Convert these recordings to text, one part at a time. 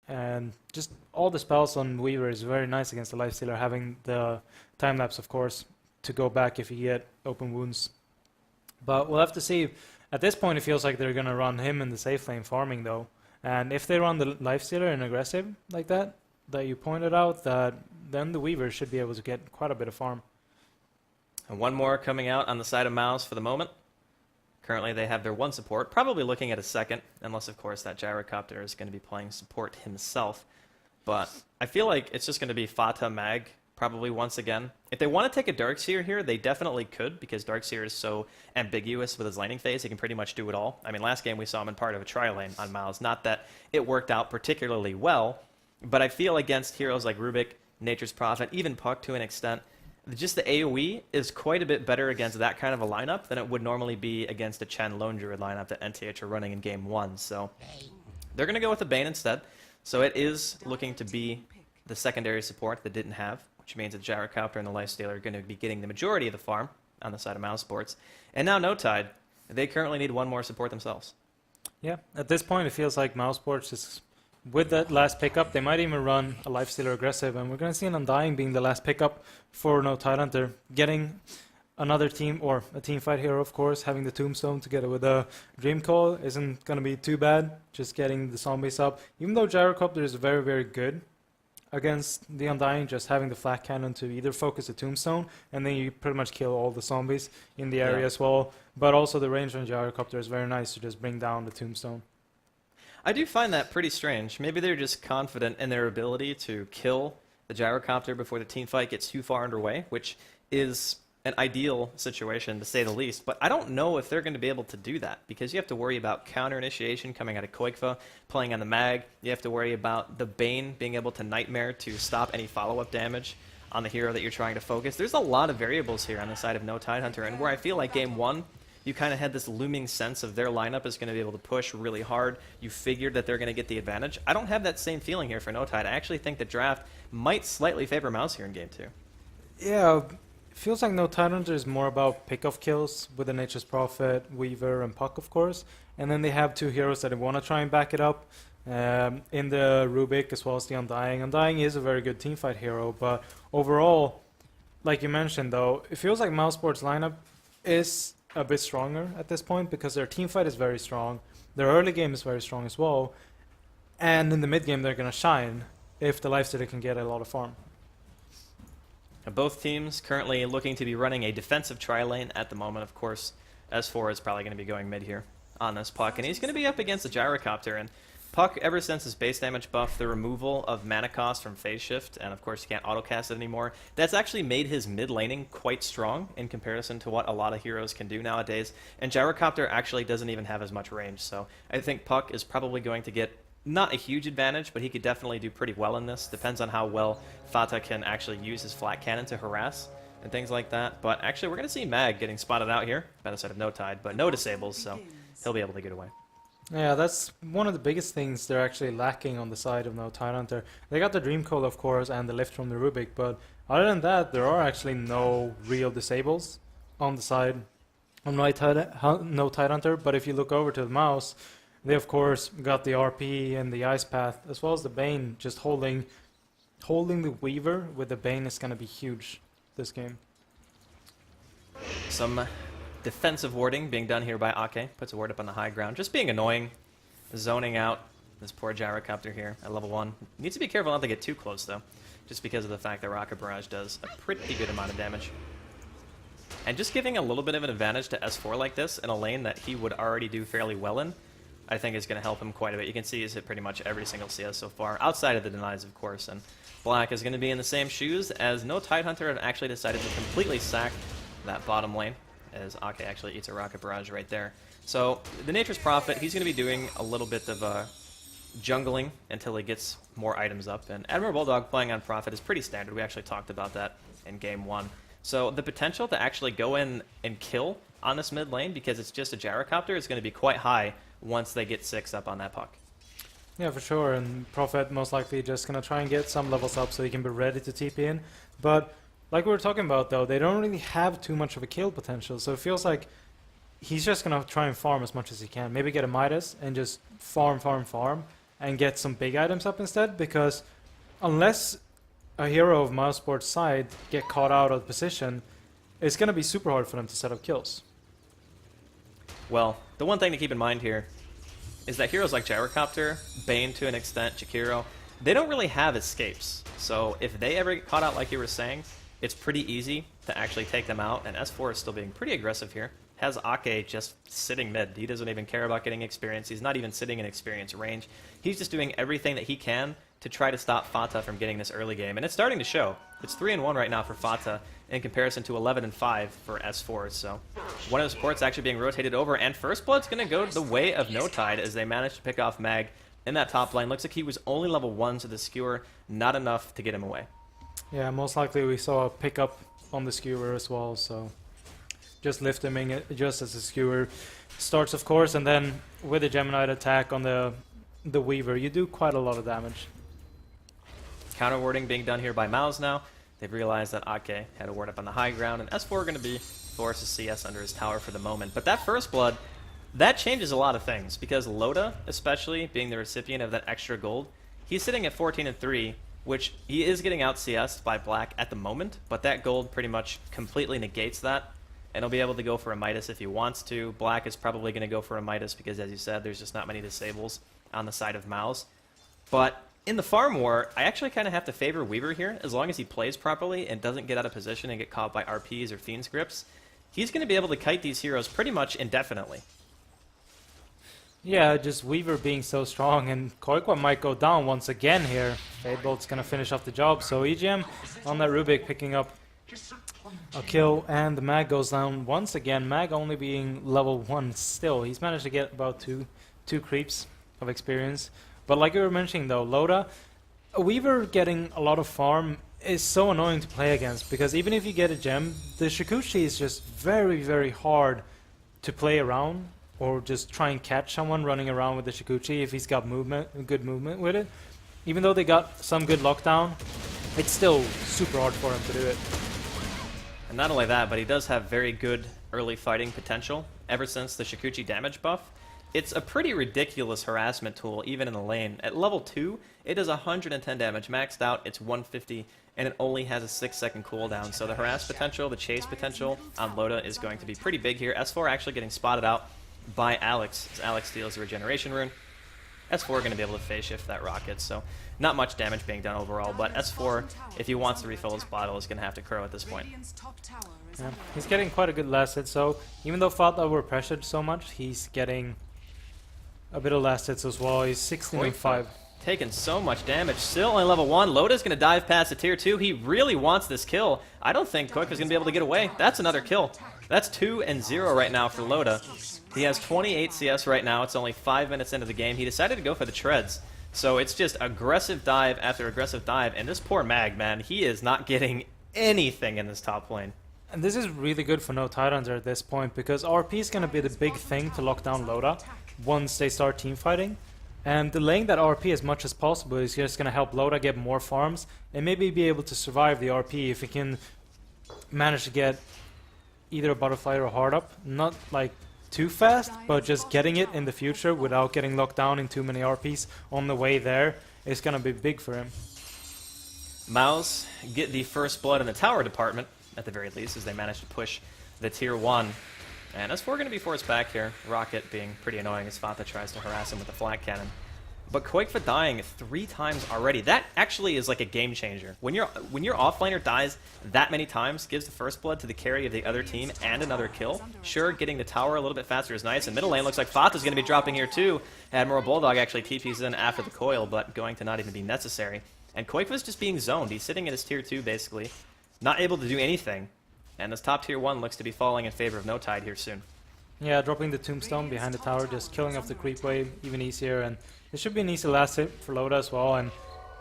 And just all the spells on Weaver is very nice against the Lifestealer, having the time-lapse, of course, to go back if you get open wounds. But we'll have to see. At this point, it feels like they're going to run him in the safe lane farming, though. And if they run the Lifestealer and aggressive like that you pointed out, then the Weaver should be able to get quite a bit of farm. And one more coming out on the side of Mouse for the moment. Currently, they have their one support, probably looking at a second, unless, of course, that Gyrocopter is going to be playing support himself. But I feel like it's just going to be Fata Mag, probably once again. If they want to take a Darkseer here, they definitely could, because Darkseer is so ambiguous with his laning phase, he can pretty much do it all. I mean, last game we saw him in part of a tri-lane on Miles. Not that it worked out particularly well, but I feel against heroes like Rubik, Nature's Prophet, even Puck to an extent, just the AoE is quite a bit better against that kind of a lineup than it would normally be against a Chen Lone Druid lineup that NTH are running in Game 1. So they're going to go with the Bane instead. So it is looking to be the secondary support that didn't have, which means that Gyrocopter and the Lifestealer are going to be getting the majority of the farm on the side of Mousesports. And now No Tide, they currently need one more support themselves. Yeah, at this point it feels like Mousesports is... With that last pickup, they might even run a Lifestealer aggressive, and we're going to see an Undying being the last pickup for No Tidehunter. Getting another team, or a team fight hero, of course, having the Tombstone together with a Dream Call isn't going to be too bad, just getting the zombies up. Even though Gyrocopter is very, very good against the Undying, just having the flat cannon to either focus the Tombstone, and then you pretty much kill all the zombies in the area as well. But also the range on Gyrocopter is very nice to just bring down the Tombstone. I do find that pretty strange. Maybe they're just confident in their ability to kill the Gyrocopter before the teamfight gets too far underway, which is an ideal situation to say the least. But I don't know if they're going to be able to do that, because you have to worry about counter initiation coming out of Koikva, playing on the Mag. You have to worry about the Bane being able to Nightmare to stop any follow-up damage on the hero that you're trying to focus. There's a lot of variables here on the side of No Tidehunter, and where I feel like Game 1, you kind of had this looming sense of their lineup is going to be able to push really hard. You figured that they're going to get the advantage. I don't have that same feeling here for No Tide. I actually think the draft might slightly favor Mouse here in Game 2. Yeah, it feels like No Tidehunter is more about pick-off kills with the Nature's Prophet, Weaver, and Puck, of course. And then they have two heroes that they want to try and back it up in the Rubik as well as the Undying. Undying is a very good teamfight hero, but overall, like you mentioned, though, it feels like Mousesports' lineup is a bit stronger at this point, because their team fight is very strong, their early game is very strong as well, and in the mid game they're going to shine if the Lifestealer can get a lot of farm. Both teams currently looking to be running a defensive tri-lane at the moment. Of course, S4 is probably going to be going mid here on this Puck, and he's going to be up against the Gyrocopter. And Puck, ever since his base damage buff, the removal of mana cost from phase shift, and of course you can't autocast it anymore, that's actually made his mid laning quite strong in comparison to what a lot of heroes can do nowadays. And Gyrocopter actually doesn't even have as much range, so I think Puck is probably going to get not a huge advantage, but he could definitely do pretty well in this. Depends on how well Fata can actually use his flat cannon to harass and things like that. But actually we're going to see Mag getting spotted out here by the side of No Tide, but no disables, so he'll be able to get away. Yeah, that's one of the biggest things they're actually lacking on the side of No Tidehunter. They got the Dream Call, of course, and the lift from the Rubik, but other than that, there are actually no real disables on the side of No Tidehunter. But if you look over to the Mouse, they of course got the RP and the Ice Path, as well as the Bane. Just holding the Weaver with the Bane is going to be huge this game. Some defensive warding being done here by Ake. Puts a ward up on the high ground. Just being annoying. Zoning out this poor Gyrocopter here at level 1. Needs to be careful not to get too close, though. Just because of the fact that Rocket Barrage does a pretty good amount of damage. And just giving a little bit of an advantage to S4 like this in a lane that he would already do fairly well in, I think is going to help him quite a bit. You can see he's hit pretty much every single CS so far, outside of the denies, of course. And Black is going to be in the same shoes, as No Tidehunter have actually decided to completely sack that bottom lane, as Ake actually eats a Rocket Barrage right there. So the Nature's Prophet, he's going to be doing a little bit of jungling until he gets more items up. And Admiral Bulldog playing on Prophet is pretty standard. We actually talked about that in Game 1. So the potential to actually go in and kill on this mid lane, because it's just a Gyrocopter, is going to be quite high once they get 6 up on that Puck. Yeah, for sure, and Prophet most likely just going to try and get some levels up so he can be ready to TP in. But like we were talking about, though, they don't really have too much of a kill potential, so it feels like he's just going to try and farm as much as he can. Maybe get a Midas and just farm. and get some big items up instead, because unless a hero of Mousesports' side get caught out of position, it's going to be super hard for them to set up kills. Well, the one thing to keep in mind here is that heroes like Gyrocopter, Bane to an extent, Jakiro, they don't really have escapes. So if they ever get caught out like you were saying, it's pretty easy to actually take them out, and S4 is still being pretty aggressive here. Has Ake just sitting mid. He doesn't even care about getting experience. He's not even sitting in experience range. He's just doing everything that he can to try to stop Fata from getting this early game, and it's starting to show. It's 3-1 right now for Fata in comparison to 11-5 for S4. So one of the supports actually being rotated over, and First Blood's going to go the way of No Tide as they manage to pick off Mag in that top lane. Looks like he was only level 1, so the skewer not enough to get him away. Yeah, most likely we saw a pickup on the skewer as well, so just lift him in just as the skewer starts, of course, and then with the Gemini attack on the Weaver, you do quite a lot of damage. Counter warding being done here by Mouse now. They've realized that Ake had a ward up on the high ground, and S4 are going to be forced to CS under his tower for the moment. But that First Blood, that changes a lot of things, because Loda, especially, being the recipient of that extra gold, he's sitting at 14-3, which he is getting out CS'd by Black at the moment, but that gold pretty much completely negates that, and he'll be able to go for a Midas if he wants to. Black is probably going to go for a Midas because, as you said, there's just not many disables on the side of Mouse. But in the farm war, I actually kind of have to favor Weaver here, as long as he plays properly and doesn't get out of position and get caught by RPs or Fiend's Grips. He's going to be able to kite these heroes pretty much indefinitely. Yeah, just Weaver being so strong, and Koikwa might go down once again here. Fadebolt's going to finish off the job, so EGM on that Rubik picking up a kill, and the Mag goes down once again. Mag only being level 1 still. He's managed to get about two creeps of experience. But like you were mentioning though, Loda, Weaver getting a lot of farm is so annoying to play against, because even if you get a gem, the Shikuchi is just very, very hard to play around, or just try and catch someone running around with the Shikuchi if he's got good movement with it. Even though they got some good lockdown, it's still super hard for him to do it. And not only that, but he does have very good early fighting potential ever since the Shikuchi damage buff. It's a pretty ridiculous harassment tool, even in the lane. At level 2, it does 110 damage. Maxed out, it's 150, and it only has a 6-second cooldown. So the harass potential, the chase potential on Loda is going to be pretty big here. S4 actually getting spotted out by Alex, as Alex steals the regeneration rune. S4 going to be able to phase shift that rocket, so not much damage being done overall, but S4, if he wants to refill his bottle, is going to have to crow at this point. Yeah, he's getting quite a good last hit, so even though Fata were pressured so much, he's getting a bit of last hits as well. He's 16-5. Taking so much damage, still only level 1. Loda's going to dive past the tier 2. He really wants this kill. I don't think Koik is going to be able to get away. That's another kill. That's 2-0 right now for Loda. He has 28 CS right now. It's only 5 minutes into the game. He decided to go for the treads. So it's just aggressive dive after aggressive dive. And this poor Mag, man, he is not getting anything in this top lane. And this is really good for no Tidehunter at this point, because RP is going to be the big thing to lock down Loda once they start team fighting. And delaying that RP as much as possible is just going to help Loda get more farms and maybe be able to survive the RP if he can manage to get either a butterfly or a hard up. Not like too fast, but just getting it in the future without getting locked down in too many RPs on the way there is going to be big for him. Mouse get the first blood in the tower department, at the very least, as they manage to push the tier 1. And S4 going to be forced back here. Rocket being pretty annoying as Fata tries to harass him with the flat cannon. But Koikfa dying 3 times already, that actually is like a game changer. When your offlaner dies that many times, gives the first blood to the carry of the other team and another kill. Sure, getting the tower a little bit faster is nice, and middle lane looks like Fata's going to be dropping here too. Admiral Bulldog actually TPs in after the coil, but going to not even be necessary. And Koikfa's just being zoned. He's sitting at his tier 2 basically, not able to do anything. And this top tier 1 looks to be falling in favor of No Tide here soon. Yeah, dropping the tombstone behind the tower, just killing off the creep wave even easier, and it should be an easy last hit for Loda as well. And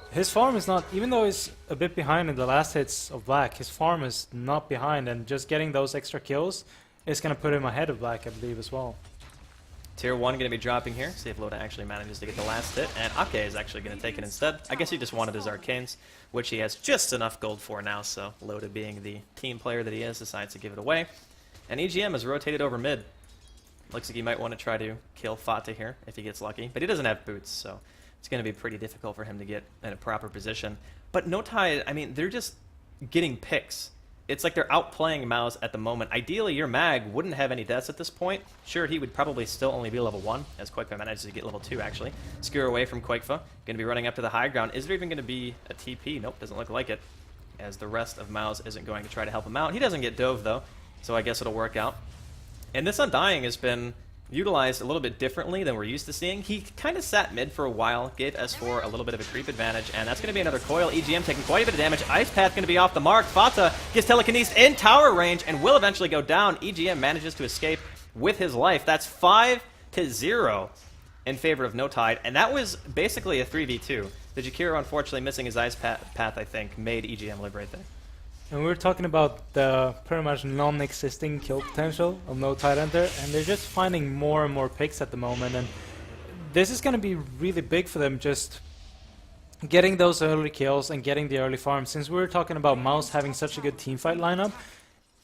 his farm is not, even though he's a bit behind in the last hits of Black, his farm is not behind, and just getting those extra kills is going to put him ahead of Black, I believe, as well. Tier 1 going to be dropping here, see if Loda actually manages to get the last hit, and Ake is actually going to take it instead. I guess he just wanted his Arcanes, which he has just enough gold for now, so Loda, being the team player that he is, decides to give it away. And EGM is rotated over mid. Looks like he might want to try to kill Fata here if he gets lucky, but he doesn't have boots, so it's going to be pretty difficult for him to get in a proper position. But No Tide, I mean, they're just getting picks. It's like they're outplaying Mouse at the moment. Ideally, your Mag wouldn't have any deaths at this point. Sure, he would probably still only be level 1, as Quakefa manages to get level 2, actually. Skewer away from Quakefa. Going to be running up to the high ground. Is there even going to be a TP? Nope, doesn't look like it, as the rest of Mouse isn't going to try to help him out. He doesn't get dove, though, so I guess it'll work out. And this Undying has been utilized a little bit differently than we're used to seeing. He kind of sat mid for a while, gave S4 a little bit of a creep advantage, and that's going to be another coil. EGM taking quite a bit of damage. Ice Path going to be off the mark. Fata gets telekinesed in tower range and will eventually go down. EGM manages to escape with his life. That's 5-0 in favor of No Tide, and that was basically a 3v2. The Jakiro, unfortunately, missing his Ice Path, I think, made EGM live right there. And we were talking about the pretty much non-existing kill potential of No Tidehunter, and they're just finding more and more picks at the moment, and this is going to be really big for them, just getting those early kills and getting the early farm. Since we were talking about Mouse having such a good teamfight lineup,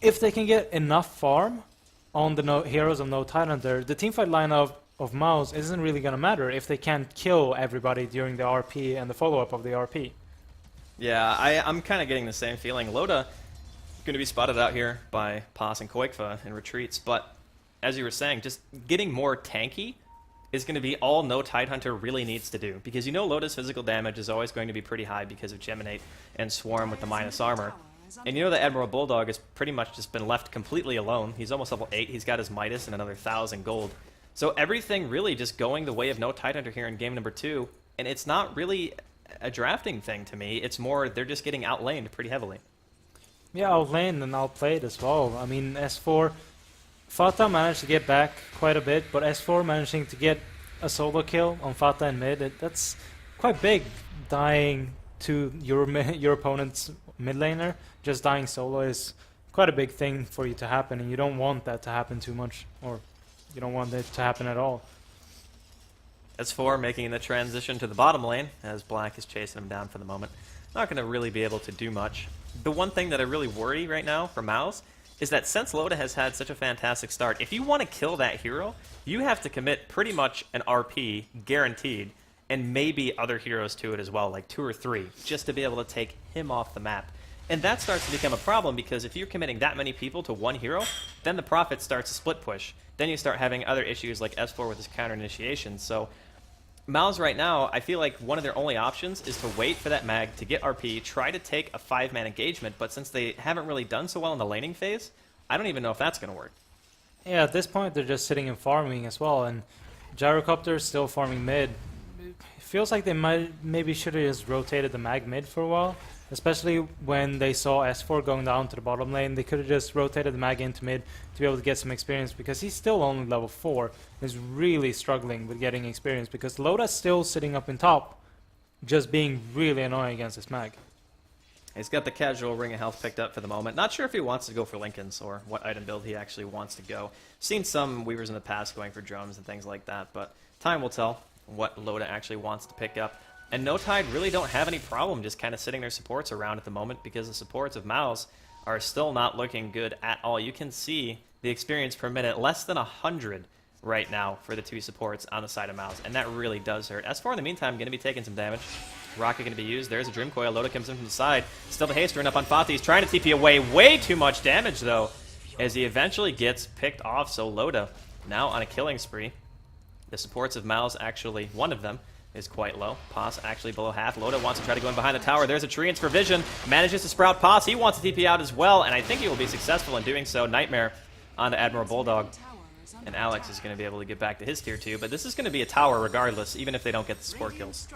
if they can get enough farm on the heroes of No Tidehunter, the teamfight lineup of Mouse isn't really going to matter if they can't kill everybody during the RP and the follow-up of the RP. Yeah, I'm kind of getting the same feeling. Loda going to be spotted out here by Pos and Quakefa in retreats, but as you were saying, just getting more tanky is going to be all No Tidehunter really needs to do, because you know Loda's physical damage is always going to be pretty high because of Geminate and Swarm with the minus armor. And you know that Admiral Bulldog has pretty much just been left completely alone. He's almost level 8, he's got his Midas and another 1,000 gold. So everything really just going the way of No Tidehunter here in game number 2, and it's not really a drafting thing to me. It's more they're just getting outlaned pretty heavily. Yeah, outlaned and outplayed as well. I mean, S4, Fata managed to get back quite a bit, but S4 managing to get a solo kill on Fata in mid, that's quite big. Dying to your opponent's mid laner, just dying solo is quite a big thing for you to happen, and you don't want that to happen too much, or you don't want it to happen at all. S4 making the transition to the bottom lane, as Black is chasing him down for the moment. Not going to really be able to do much. The one thing that I really worry right now for Mouse is that since Loda has had such a fantastic start, if you want to kill that hero, you have to commit pretty much an RP, guaranteed, and maybe other heroes to it as well, like 2 or 3, just to be able to take him off the map. And that starts to become a problem, because if you're committing that many people to one hero, then the Prophet starts to split push. Then you start having other issues like S4 with his counter initiation. So Mouse right now, I feel like one of their only options is to wait for that mag to get RP, try to take a 5-man engagement, but since they haven't really done so well in the laning phase, I don't even know if that's going to work. Yeah, at this point they're just sitting and farming as well, and Gyrocopter is still farming mid. It feels like they maybe should have just rotated the mag mid for a while, especially when they saw S4 going down to the bottom lane. They could have just rotated the mag into mid to be able to get some experience, because he's still only level 4. He's really struggling with getting experience, because Loda's still sitting up in top, just being really annoying against this mag. He's got the casual Ring of Health picked up for the moment. Not sure if he wants to go for Lincolns or what item build he actually wants to go. Seen some Weavers in the past going for drones and things like that, but time will tell what Loda actually wants to pick up. And No Tide really don't have any problem just kind of sitting their supports around at the moment, because the supports of Mouse are still not looking good at all. You can see the experience per minute, less than 100 right now for the 2 supports on the side of Mouse, and that really does hurt. S4 in the meantime going to be taking some damage. Rocket going to be used. There's a Dream Coil. Loda comes in from the side. Still the haste run up on Fati. He's trying to TP away. Way too much damage, though, as he eventually gets picked off. So Loda now on a killing spree. The supports of Mouse, actually, one of them is quite low. Pos actually below half. Loda wants to try to go in behind the tower. There's a Treants for vision. Manages to sprout Pos. He wants to TP out as well, and I think he will be successful in doing so. Nightmare onto Admiral Bulldog. And Alex is going to be able to get back to his tier 2, but this is going to be a tower regardless, even if they don't get the support kills.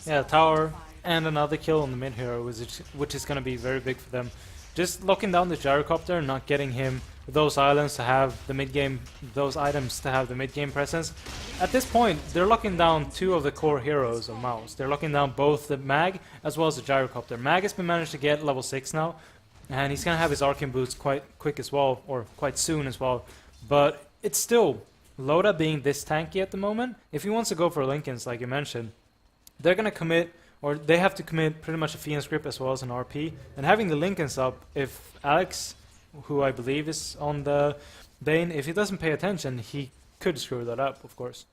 Yeah, tower and another kill on the mid hero, which is going to be very big for them. Just locking down the Gyrocopter and not getting him those islands to have the mid game, those items to have the mid game presence. At this point, they're locking down 2 of the core heroes of Mouse. They're locking down both the Mag as well as the Gyrocopter. Mag has been managed to get level 6 now, and he's going to have his Arcane Boots quite quick as well, or quite soon as well. But it's still, Loda being this tanky at the moment, if he wants to go for Lincolns, like you mentioned, they're going to commit, or they have to commit pretty much a Fiend script as well as an RP. And having the Lincolns up, if Alex, who I believe is on the Bane, if he doesn't pay attention, he could screw that up, of course.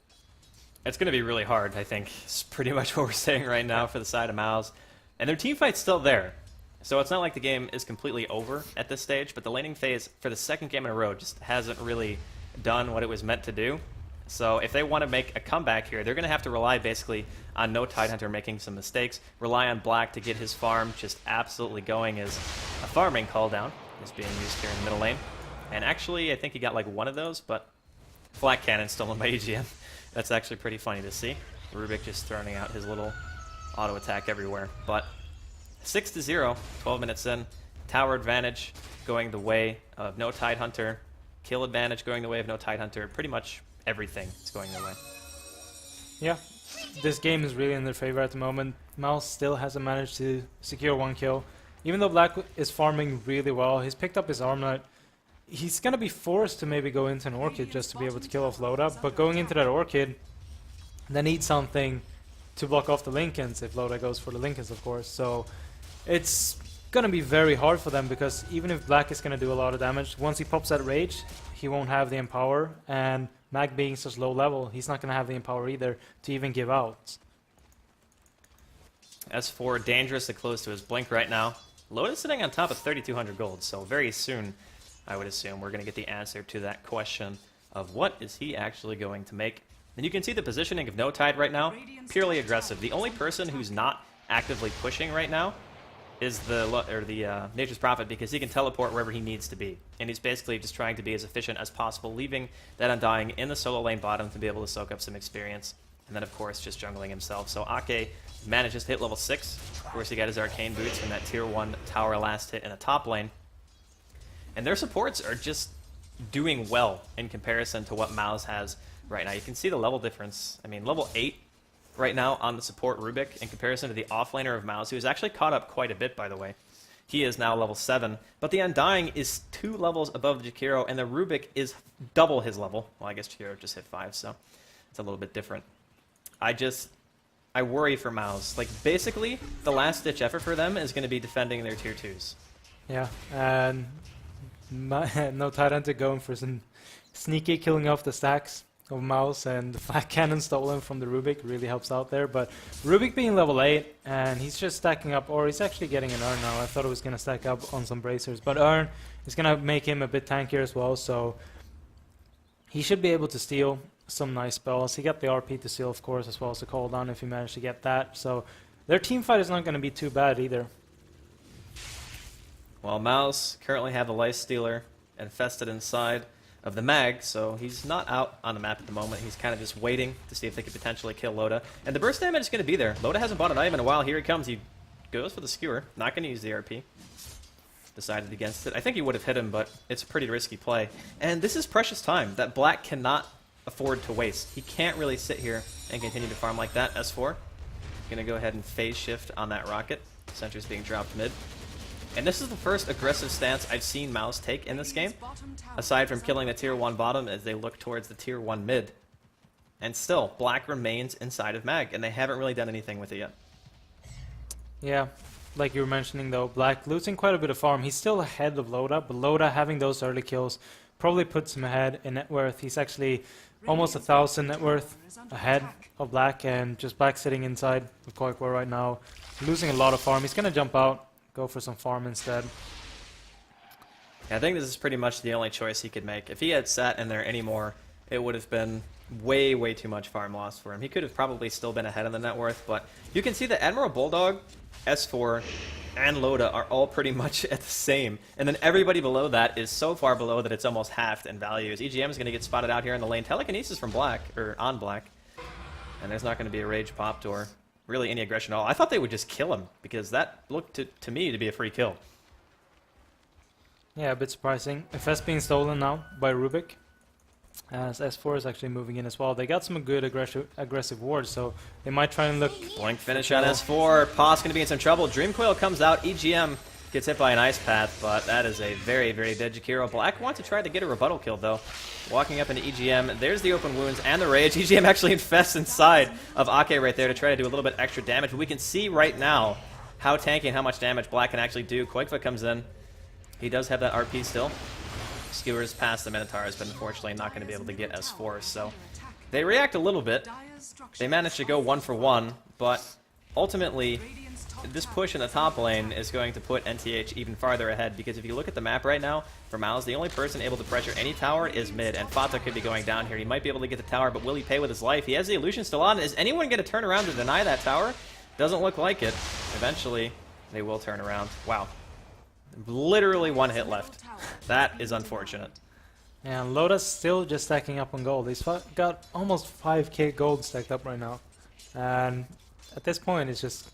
It's going to be really hard, I think. It's pretty much what we're saying right now for the side of Mouse. And their team fight's still there. So it's not like the game is completely over at this stage, but the laning phase for the second game in a row just hasn't really done what it was meant to do. So if they want to make a comeback here, they're going to have to rely basically on no Tidehunter making some mistakes, rely on Black to get his farm just absolutely going as a farming call down is being used here in the middle lane. And actually, I think he got like one of those, but Flat Cannon stolen by EGM. That's actually pretty funny to see. Rubik just throwing out his little auto attack everywhere. But 6-0, 12 minutes in. Tower advantage going the way of no Tidehunter. Kill advantage going the way of no Tidehunter. Pretty much everything is going their way. Yeah, this game is really in their favor at the moment. Mouse still hasn't managed to secure one kill. Even though Black is farming really well, he's picked up his Arm Knight. He's going to be forced to maybe go into an Orchid just to be able to kill off Loda, but going into that Orchid, they need something to block off the Lincolns, if Loda goes for the Lincolns, of course. So it's going to be very hard for them, because even if Black is going to do a lot of damage, once he pops that Rage, he won't have the Empower, and Mag being such low level, he's not going to have the Empower either to even give out. S4 dangerously close to his blink right now. Loda's sitting on top of 3,200 gold, so very soon, I would assume, we're going to get the answer to that question of what is he actually going to make. And you can see the positioning of No Tide right now, purely aggressive. The only person who's not actively pushing right now is the Nature's Prophet, because he can teleport wherever he needs to be. And he's basically just trying to be as efficient as possible, leaving that Undying in the solo lane bottom to be able to soak up some experience. And then, of course, just jungling himself. So Ake manages to hit level 6. Of course, he got his Arcane Boots from that Tier 1 tower last hit in the top lane. And their supports are just doing well in comparison to what Mouse has right now. You can see the level difference. I mean, level 8 right now on the support Rubik in comparison to the offlaner of Mouse, who has actually caught up quite a bit, by the way. He is now level 7, but the Undying is 2 levels above Jakiro, and the Rubik is double his level. Well, I guess Jakiro just hit 5, so it's a little bit different. I worry for Mouse. Like, basically, the last-ditch effort for them is going to be defending their Tier 2s. Yeah, and no Tidehunter going for some sneaky killing off the stacks of Mouse, and the Flat Cannon stolen from the Rubik really helps out there. But Rubik being level 8, and he's just stacking up, or he's actually getting an Urn now. I thought it was going to stack up on some bracers, but Urn is going to make him a bit tankier as well, so he should be able to steal some nice spells. He got the RP to steal, of course, as well as the call down if he managed to get that. So their team fight is not going to be too bad either. Well, Mouse currently have a Life Stealer infested inside of the Mag, so he's not out on the map at the moment. He's kind of just waiting to see if they could potentially kill Loda. And the burst damage is going to be there. Loda hasn't bought an item in a while. Here he comes. He goes for the Skewer. Not going to use the RP. Decided against it. I think he would have hit him, but it's a pretty risky play. And this is precious time that Black cannot afford to waste. He can't really sit here and continue to farm like that. S4 going to go ahead and phase shift on that rocket. Sentry's being dropped mid. And this is the first aggressive stance I've seen Mouse take in this game, aside from killing the Tier 1 bottom as they look towards the Tier 1 mid. And still, Black remains inside of Mag, and they haven't really done anything with it yet. Yeah, like you were mentioning though, Black losing quite a bit of farm. He's still ahead of Loda, but Loda having those early kills probably puts him ahead in net worth. He's actually almost 1,000 net worth ahead of Black, and just Black sitting inside of Koikwa right now, losing a lot of farm. He's going to jump out, go for some farm instead. I think this is pretty much the only choice he could make. If he had sat in there anymore, it would have been way, way too much farm loss for him. He could have probably still been ahead of the net worth, but you can see that Admiral Bulldog, S4, and Loda are all pretty much at the same. And then everybody below that is so far below that it's almost halved in value. As EGM is going to get spotted out here in the lane. Telekinesis from Black, or on Black. And there's not going to be a rage popped or really any aggression at all. I thought they would just kill him, because that looked to me to be a free kill. Yeah, a bit surprising. FS being stolen now by Rubik, as S4 is actually moving in as well. They got some good aggressive wards, so they might try and look... Blink finish on S4. Paw's going to be in some trouble. Dreamcoil comes out. EGM gets hit by an Ice Path, but that is a very, very dead Jakiro. Black wants to try to get a rebuttal kill, though. Walking up into EGM. There's the open wounds and the rage. EGM actually infests inside of Ake right there to try to do a little bit extra damage. But we can see right now how tanky and how much damage Black can actually do. Koikva comes in. He does have that RP still. Skewers past the Minotaurs, but unfortunately not going to be able to get S4. So They react a little bit. They managed to go 1 for 1, but ultimately, this push in the top lane is going to put NTH even farther ahead, because if you look at the map right now, for Mouse, the only person able to pressure any tower is mid, and Fata could be going down here. He might be able to get the tower, but will he pay with his life? He has the illusion still on. Is anyone going to turn around to deny that tower? Doesn't look like it. Eventually, they will turn around. Wow. Literally 1 hit left. That is unfortunate. Yeah, and Loda's still just stacking up on gold. He's got almost 5k gold stacked up right now. And at this point, it's just,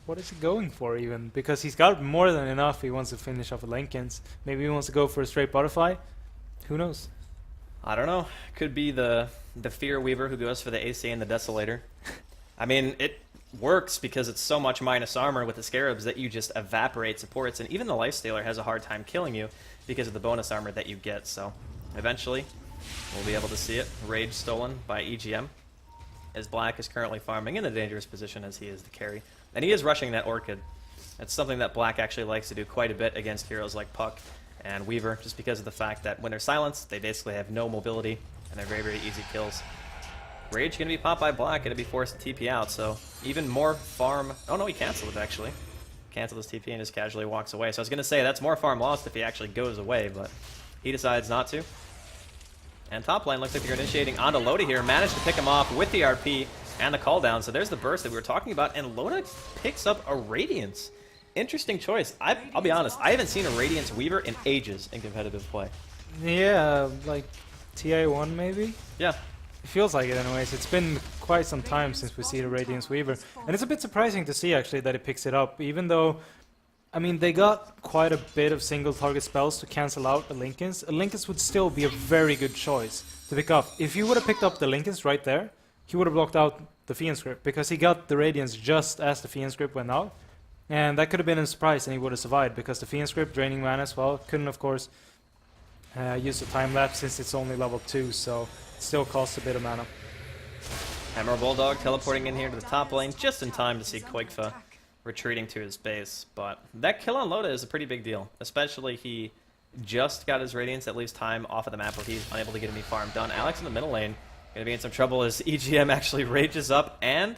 what is he going for even? Because he's got more than enough. He wants to finish off with Lincolns. Maybe he wants to go for a straight butterfly. Who knows? I don't know. Could be the Fear Weaver who goes for the AC and the Desolator. I mean, it works because it's so much minus armor with the Scarabs that you just evaporate supports, and even the Lifestealer has a hard time killing you because of the bonus armor that you get. So eventually we'll be able to see it. Rage stolen by EGM, as Black is currently farming in a dangerous position as he is the carry. And he is rushing that Orchid. That's something that Black actually likes to do quite a bit against heroes like Puck and Weaver, just because of the fact that when they're silenced, they basically have no mobility, and they're very, very easy kills. Rage going to be popped by Black, going to be forced to TP out, so even more farm... Oh no, he canceled it actually. Canceled his TP and just casually walks away. So I was going to say, that's more farm lost if he actually goes away, but he decides not to. And top lane looks like they're initiating onto Loda here. Managed to pick him off with the RP and the call down. So there's the burst that we were talking about, and Loda picks up a Radiance. Interesting choice. I'll be honest, I haven't seen a Radiance Weaver in ages in competitive play. Yeah, like TA1 maybe? Yeah. It feels like it anyways. It's been quite some time since we see the Radiance Weaver. And it's a bit surprising to see actually that it picks it up, even though, I mean, they got quite a bit of single target spells to cancel out the Lincolns. A Lincolns would still be a very good choice to pick up. If you would have picked up the Lincolns right there, he would have blocked out the Fiend script, because he got the Radiance just as the Fiend script went out. And that could have been a surprise, and he would have survived, because the Fiend script draining mana as well. Couldn't, of course, use the time lapse since it's only level 2, so it still costs a bit of mana. Hammer Bulldog teleporting in here to the top lane just in time to see Koikfa retreating to his base. But that kill on Loda is a pretty big deal, especially he just got his Radiance that leaves time off of the map where he's unable to get any farm done. Alex in the middle lane going to be in some trouble as EGM actually rages up, and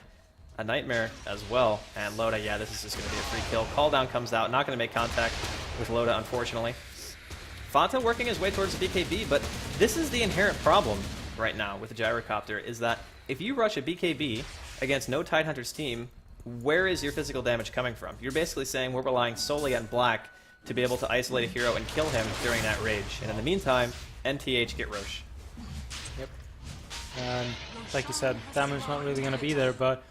a Nightmare as well. And Loda, yeah, this is just going to be a free kill. Call down comes out, not going to make contact with Loda, unfortunately. Fata working his way towards the BKB, but this is the inherent problem right now with the Gyrocopter, is that if you rush a BKB against no Tidehunter's team, where is your physical damage coming from? You're basically saying we're relying solely on Black to be able to isolate a hero and kill him during that rage. And in the meantime, NTH get Roche. Yep. And like you said, damage not really going to be there, but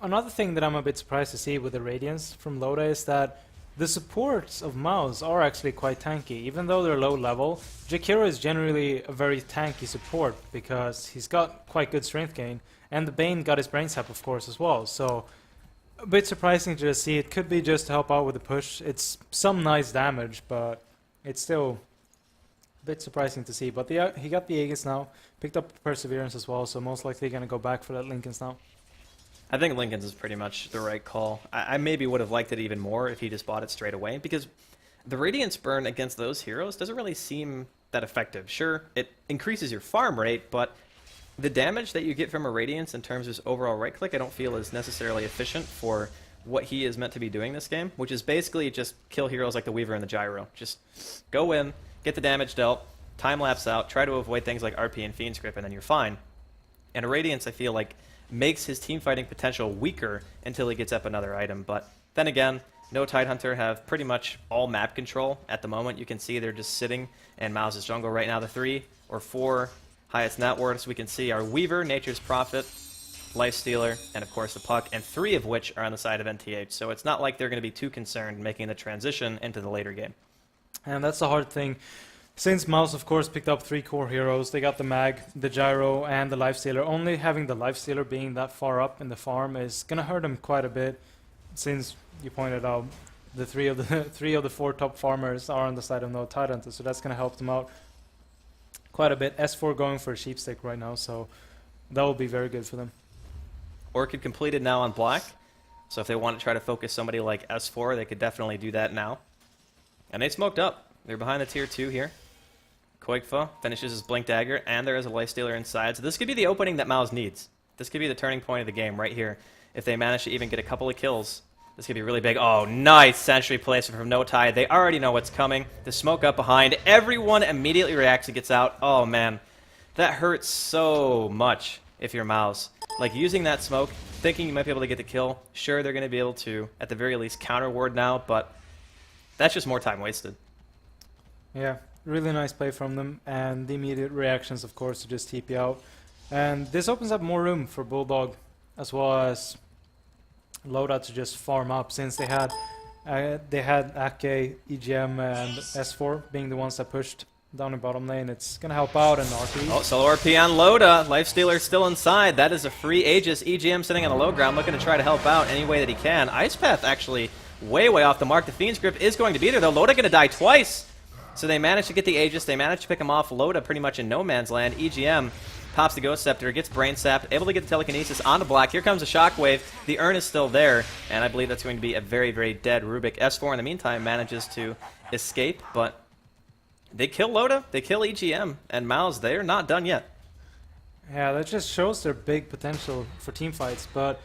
another thing that I'm a bit surprised to see with the Radiance from Loda is that the supports of Mouse are actually quite tanky. Even though they're low level, Jakiro is generally a very tanky support because he's got quite good strength gain, and the Bane got his brain sap of course as well, so a bit surprising to just see. It could be just to help out with the push. It's some nice damage, but it's still a bit surprising to see. But he got the Aegis now, picked up Perseverance as well, so most likely going to go back for that Lincolns now. I think Lincoln's is pretty much the right call. I maybe would have liked it even more if he just bought it straight away, because the Radiance burn against those heroes doesn't really seem that effective. Sure, it increases your farm rate, but the damage that you get from a Radiance in terms of his overall right click I don't feel is necessarily efficient for what he is meant to be doing this game, which is basically just kill heroes like the Weaver and the Gyro. Just go in, get the damage dealt, time lapse out, try to avoid things like RP and Fiend script, and then you're fine. And a Radiance, I feel like, makes his team fighting potential weaker until he gets up another item. But then again, no Tidehunter have pretty much all map control at the moment. You can see they're just sitting in Mouse's jungle right now. The 3 or 4 highest net worths we can see are Weaver, Nature's Prophet, Lifestealer, and of course the Puck, and 3 of which are on the side of NTH. So it's not like they're going to be too concerned making the transition into the later game. And that's the hard thing. Since Mouse, of course, picked up 3 core heroes, they got the Mag, the Gyro, and the Lifestealer. Only having the Lifestealer being that far up in the farm is going to hurt him quite a bit, since you pointed out the 3 of the 4 top farmers are on the side of no Tidehunter, so that's going to help them out quite a bit. S4 going for a Sheepstick right now, so that will be very good for them. Orchid completed now on Black, so if they want to try to focus somebody like S4, they could definitely do that now. And they smoked up. They're behind the tier 2 here. Koikfa finishes his Blink Dagger, and there is a Lifestealer inside. So this could be the opening that Mouse needs. This could be the turning point of the game right here. If they manage to even get a couple of kills, this could be really big. Oh, nice Sentry placement from No Tide. They already know what's coming. The smoke up behind. Everyone immediately reacts and gets out. Oh, man. That hurts so much if you're Mouse. Like, using that smoke, thinking you might be able to get the kill. Sure, they're going to be able to, at the very least, counter ward now, but that's just more time wasted. Yeah, really nice play from them, and the immediate reactions, of course, to just TP out. And this opens up more room for Bulldog, as well as Loda to just farm up, since they had Ake, EGM, and S4 being the ones that pushed down in bottom lane. It's going to help out, and RP. Oh, solo RP on Loda. Lifestealer still inside. That is a free Aegis. EGM sitting on the low ground, looking to try to help out any way that he can. Ice Path actually way off the mark. The Fiend's Grip is going to be there, though. Loda going to die twice. So they managed to get the Aegis. They managed to pick him off. Loda pretty much in no man's land. EGM pops the Ghost Scepter, gets Brain Sapped, able to get the Telekinesis onto Black. Here comes a Shockwave. The urn is still there, and I believe that's going to be a very dead Rubik. S4 in the meantime manages to escape, but they kill Loda, they kill EGM, and Mouse, they're not done yet. Yeah, that just shows their big potential for team fights, and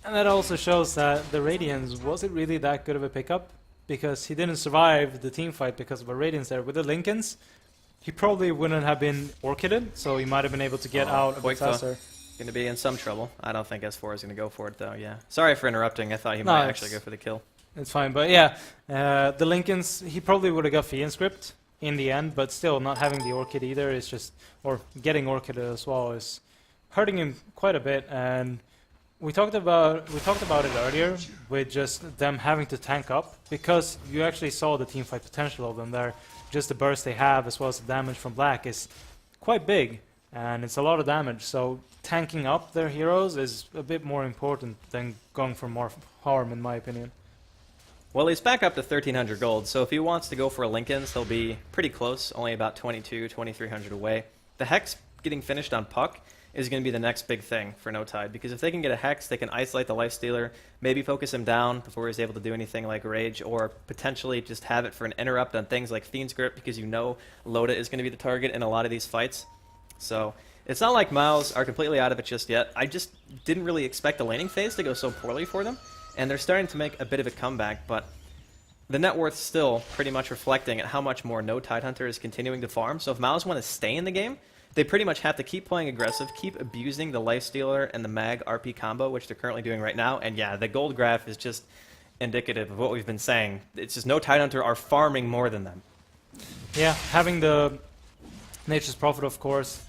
that also shows that the Radiance wasn't really that good of a pickup, because he didn't survive the team fight because of a Radiance there. With the Lincolns, he probably wouldn't have been Orchided, so he might have been able to get out a bit faster. Going to be in some trouble. I don't think S4 is going to go for it, though, yeah. Sorry for interrupting. I thought he might actually go for the kill. It's fine, but yeah, the Lincolns, he probably would have got Fiend Script in the end, but still, not having the Orchid either is just, or getting Orchid as well, is hurting him quite a bit. And we talked about it earlier with just them having to tank up, because you actually saw the team fight potential of them there. Just the burst they have, as well as the damage from Black, is quite big, and it's a lot of damage. So tanking up their heroes is a bit more important than going for more harm, in my opinion. Well, he's back up to 1,300 gold, so if he wants to go for a Lincoln's, he'll be pretty close, only about 2,300 away. The Hex getting finished on Puck is going to be the next big thing for No Tide, because if they can get a Hex, they can isolate the Lifestealer, maybe focus him down before he's able to do anything like Rage, or potentially just have it for an interrupt on things like Fiend's Grip, because you know Loda is going to be the target in a lot of these fights. So it's not like Mouse are completely out of it just yet. I just didn't really expect the laning phase to go so poorly for them, and they're starting to make a bit of a comeback, but the net worth still pretty much reflecting at how much more No Tidehunter is continuing to farm. So if Mouse want to stay in the game, they pretty much have to keep playing aggressive, keep abusing the Lifestealer and the Mag RP combo, which they're currently doing right now. And yeah, the gold graph is just indicative of what we've been saying. It's just No Tidehunter are farming more than them. Yeah, having the Nature's Prophet, of course.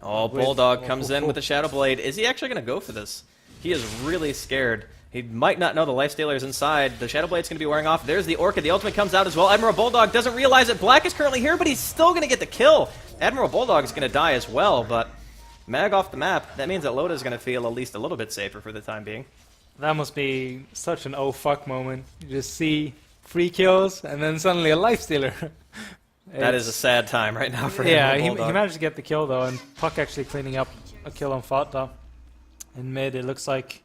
Oh, Bulldog comes in with the Shadow Blade. Is he actually going to go for this? He is really scared. He might not know the Lifestealer is inside. The Shadow Blade's going to be wearing off. There's the Orchid. The ultimate comes out as well. Admiral Bulldog doesn't realize it. Black is currently here, but he's still going to get the kill. Admiral Bulldog is going to die as well, but Mag off the map. That means that Loda is going to feel at least a little bit safer for the time being. That must be such an oh fuck moment. You just see 3 kills, and then suddenly a Lifestealer. That is a sad time right now for yeah, Admiral Bulldog. He managed to get the kill, though, and Puck actually cleaning up a kill on Fata. In mid, it looks like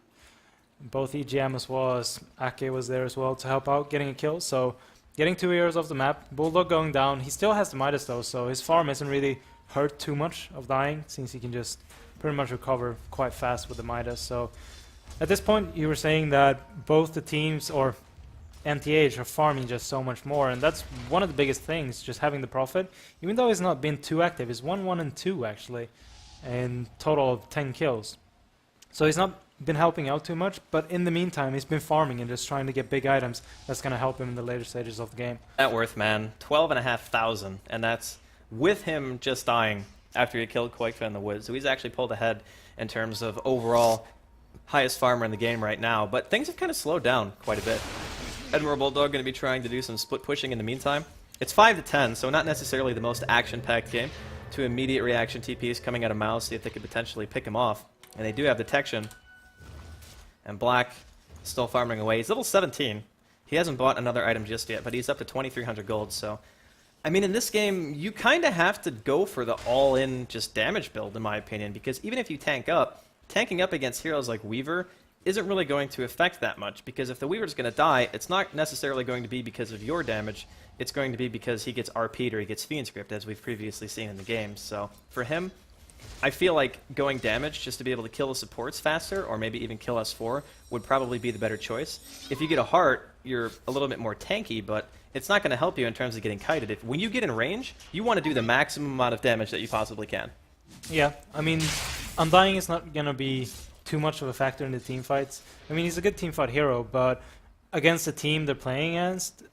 both EGM as well as Ake was there as well to help out getting a kill. So getting 2 heroes off the map, Bulldog going down. He still has the Midas though, so his farm isn't really hurt too much of dying, since he can just pretty much recover quite fast with the Midas. So at this point, you were saying that both the teams, or MTH, are farming just so much more, and that's one of the biggest things, just having the Prophet. Even though he's not been too active, he's 1-1 and 2 actually, in total of 10 kills. So he's not been helping out too much, but in the meantime, he's been farming and just trying to get big items that's going to help him in the later stages of the game. Net worth, man, 12,500, and that's with him just dying after he killed Koikfa in the woods. So he's actually pulled ahead in terms of overall highest farmer in the game right now, but things have kind of slowed down quite a bit. Admiral Bulldog going to be trying to do some split pushing in the meantime. It's 5-10, so not necessarily the most action-packed game. 2 immediate reaction TPs coming out of Mouse, see if they could potentially pick him off. And they do have detection. And Black still farming away. He's level 17. He hasn't bought another item just yet, but he's up to 2,300 gold. So, I mean, in this game, you kind of have to go for the all-in just damage build, in my opinion, because even if you tank up, tanking up against heroes like Weaver isn't really going to affect that much, because if the Weaver's going to die, it's not necessarily going to be because of your damage, it's going to be because he gets RP'd or he gets Fiend Script, as we've previously seen in the game. So for him, I feel like going damage just to be able to kill the supports faster, or maybe even kill S4, would probably be the better choice. If you get a heart, you're a little bit more tanky, but it's not going to help you in terms of getting kited. When you get in range, you want to do the maximum amount of damage that you possibly can. Yeah, I mean, Undying is not going to be too much of a factor in the team fights. I mean, he's a good team fight hero, but against the team they're playing against,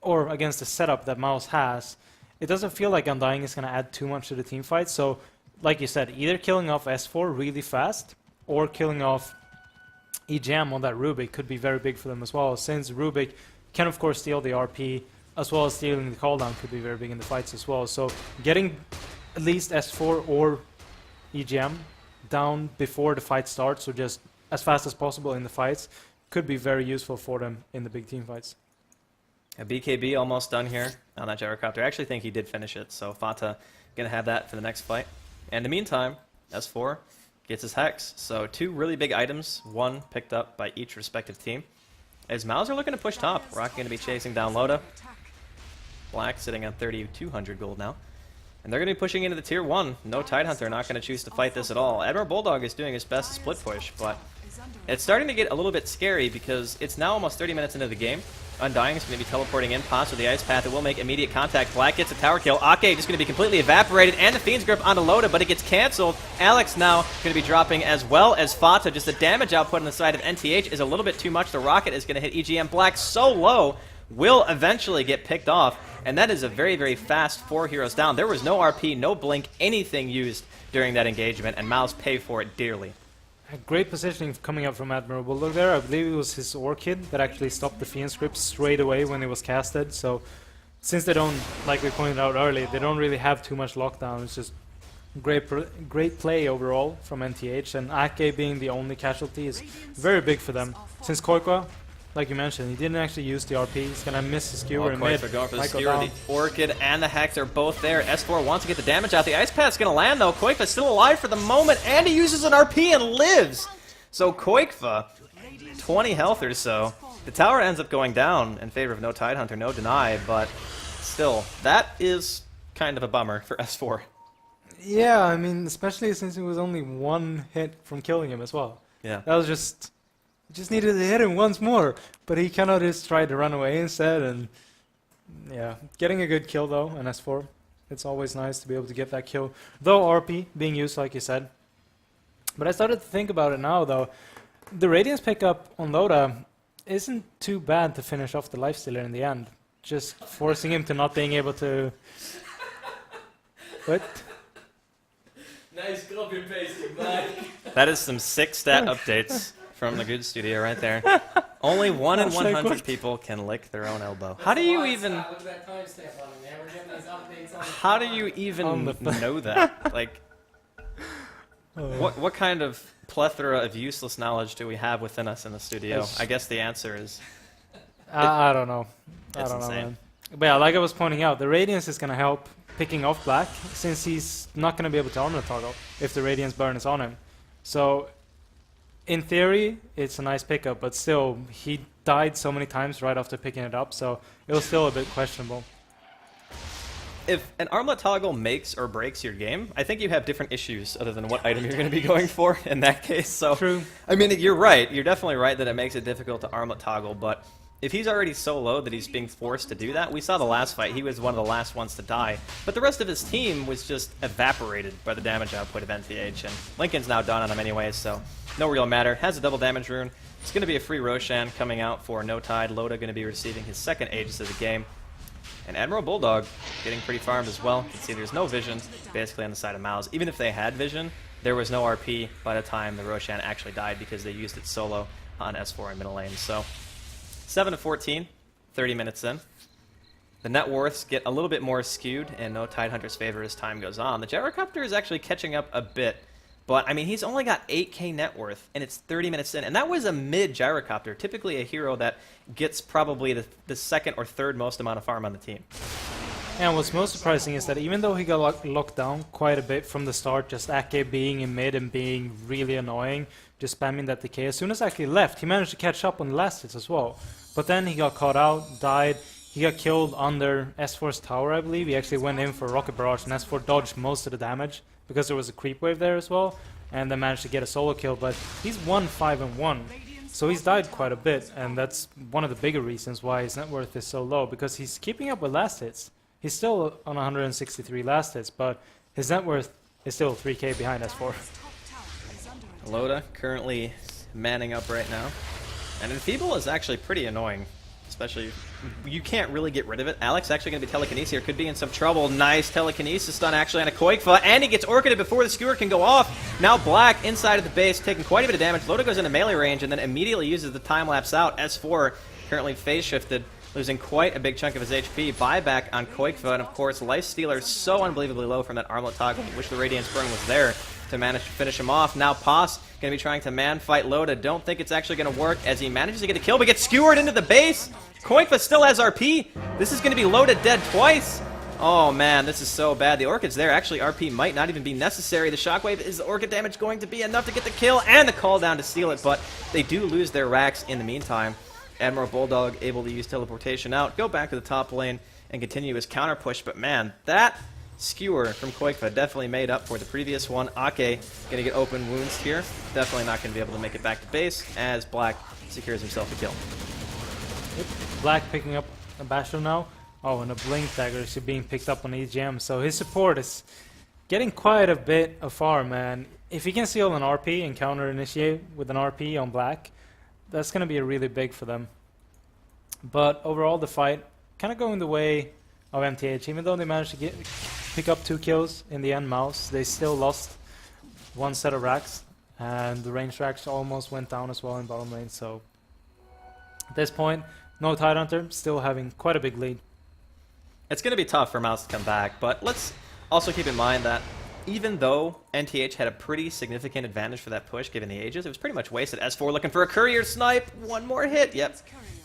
or against the setup that Mouse has, it doesn't feel like Undying is going to add too much to the team fight. So, like you said, either killing off S4 really fast, or killing off EGM on that Rubik could be very big for them as well, since Rubik can of course steal the RP, as well as stealing the cooldown could be very big in the fights as well. So getting at least S4 or EGM down before the fight starts, or just as fast as possible in the fights, could be very useful for them in the big team fights. A BKB almost done here on that gyrocopter. I actually think he did finish it, so Fata going to have that for the next fight. And in the meantime, S4 gets his Hex. So 2 really big items, 1 picked up by each respective team. As Mouse are looking to push top, Rock going to be chasing down Loda. Black sitting on 3,200 gold now. And they're going to be pushing into the tier 1. No Tidehunter, not going to choose to fight this at all. Admiral Bulldog is doing his best to split push, but it's starting to get a little bit scary because it's now almost 30 minutes into the game. Undying is going to be teleporting in, Pots with the Ice Path. It will make immediate contact. Black gets a tower kill. Ake just going to be completely evaporated, and the Fiend's Grip onto Loda, but it gets cancelled. Alex now going to be dropping, as well as Fata. Just the damage output on the side of NTH is a little bit too much. The rocket is going to hit EGM. Black so low, will eventually get picked off, and that is a very, very fast 4 heroes down. There was no RP, no blink, anything used during that engagement, and Mouse pay for it dearly. Great positioning coming up from Admiral Bulldog there. I believe it was his Orchid that actually stopped the Fiend Script straight away when it was casted. So since they don't, like we pointed out earlier, they don't really have too much lockdown. It's just great play overall from NTH. And Ake being the only casualty is very big for them. Since Koikwa, like you mentioned, he didn't actually use the RP. He's going to miss the skewer in mid. They're going for the skewer. The Orchid and the Hex are both there. S4 wants to get the damage out. The Ice Path's going to land, though. Koikva's still alive for the moment, and he uses an RP and lives. So Koikva, 20 health or so. The tower ends up going down in favor of no Tidehunter, no deny, but still, that is kind of a bummer for S4. Yeah, I mean, especially since it was only 1 hit from killing him as well. Yeah. That was just needed to hit him once more, but he kind of just tried to run away instead, and yeah, getting a good kill though on S4. It's always nice to be able to get that kill, though RP being used like you said. But I started to think about it now though. The Radiance pickup on Loda isn't too bad to finish off the Lifestealer in the end. Just forcing him to not being able to... What? Nice copy and pasting, Mike. That is some sick stat updates from the good studio right there. Only 1 in 100 people can lick their own elbow. How do you even... Look at that timestamp on it, man. We're getting these updates on How do you even know that? Like, what kind of plethora of useless knowledge do we have within us in the studio? I guess the answer is... I don't know. It's insane. Man. But yeah, like I was pointing out, the Radiance is going to help picking off Black, since he's not going to be able to armor toggle if the Radiance burn is on him. So, in theory, it's a nice pickup, but still, he died so many times right after picking it up, so it was still a bit questionable. If an armlet toggle makes or breaks your game, I think you have different issues other than what item you're going to be going for in that case. So, True. I mean, you're right. You're definitely right that it makes it difficult to armlet toggle, but if he's already so low that he's being forced to do that, we saw the last fight, he was one of the last ones to die, but the rest of his team was just evaporated by the damage output of NTH, and Lincoln's now done on him anyways, so no real matter. Has a double damage rune. It's going to be a free Roshan coming out for no Tide. Loda going to be receiving his second Aegis of the game. And Admiral Bulldog getting pretty farmed as well. You can see there's no vision basically on the side of Mouse. Even if they had vision, there was no RP by the time the Roshan actually died because they used it solo on S4 in middle lane. So 7-14, 30 minutes in. The net worths get a little bit more skewed in no Tidehunter's favor as time goes on. The Gyrocopter is actually catching up a bit, but I mean, he's only got 8k net worth, and it's 30 minutes in, and that was a mid Gyrocopter, typically a hero that gets probably the second or third most amount of farm on the team. And what's most surprising is that even though he got locked down quite a bit from the start, just Ake being in mid and being really annoying, just spamming that decay, as soon as Ake left, he managed to catch up on the last hits as well. But then he got caught out, died, he got killed under S4's tower, I believe. He actually went in for Rocket Barrage, and S4 dodged most of the damage, because there was a creep wave there as well, and then managed to get a solo kill, but he's 1-5-1. So he's died quite a bit, and that's one of the bigger reasons why his net worth is so low, because he's keeping up with last hits. He's still on 163 last hits, but his net worth is still 3k behind S4. Loda currently manning up right now. And Enfeeble is actually pretty annoying, especially you can't really get rid of it. Alex actually going to be telekinesis here, could be in some trouble. Nice telekinesis stun actually on a Koikfa, and he gets orchided before the skewer can go off. Now Black inside of the base, taking quite a bit of damage. Loda goes into melee range and then immediately uses the time lapse out. S4 currently phase shifted, losing quite a big chunk of his HP. Buyback on Koikfa, and of course Lifestealer so unbelievably low from that armlet toggle. Wish the Radiance Burn was there to manage to finish him off. Now Pos going to be trying to man fight Loda. Don't think it's actually going to work as he manages to get a kill, but gets skewered into the base. Koikfa still has RP. This is going to be Loda dead twice. Oh man, this is so bad. The Orchid's there. Actually, RP might not even be necessary. The Shockwave, is the Orchid damage going to be enough to get the kill and the call down to steal it, but they do lose their racks in the meantime. Admiral Bulldog able to use teleportation out, go back to the top lane, and continue his counter push, but man, that skewer from Koikfa definitely made up for the previous one. Ake going to get open wounds here. Definitely not going to be able to make it back to base as Black secures himself a kill. Black picking up a Bastion now. Oh, and a Blink Dagger is being picked up on EGM. So his support is getting quite a bit of farm, man. If he can steal an RP and counter initiate with an RP on Black, that's going to be really big for them. But overall, the fight kind of going the way of MTH. Even though they managed to pick up 2 kills in the end, Mouse, they still lost one set of racks, and the range racks almost went down as well in bottom lane. So at this point, no Tidehunter, still having quite a big lead. It's going to be tough for Mouse to come back, but let's also keep in mind that even though NTH had a pretty significant advantage for that push given the ages, it was pretty much wasted. S4 looking for a courier snipe, one more hit, yep,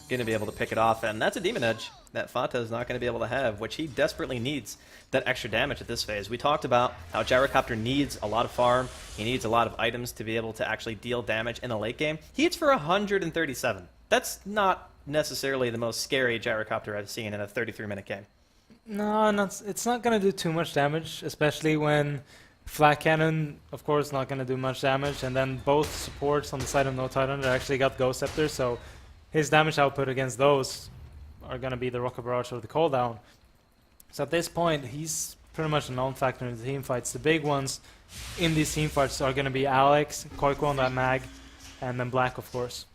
going to be able to pick it off, and that's a Demon Edge that Fata is not going to be able to have, which he desperately needs that extra damage at this phase. We talked about how Gyrocopter needs a lot of farm, he needs a lot of items to be able to actually deal damage in the late game. He hits for 137. That's not necessarily the most scary Gyrocopter I've seen in a 33-minute game. No, it's not going to do too much damage, especially when Flat Cannon, of course, not going to do much damage, and then both supports on the side of No Tidehunter actually got Ghost Scepter, so his damage output against those are going to be the Rocket Barrage or the cooldown. So at this point, he's pretty much a non-factor in the team fights. The big ones in these team fights are going to be Alex, Koiko on that mag, and then Black, of course.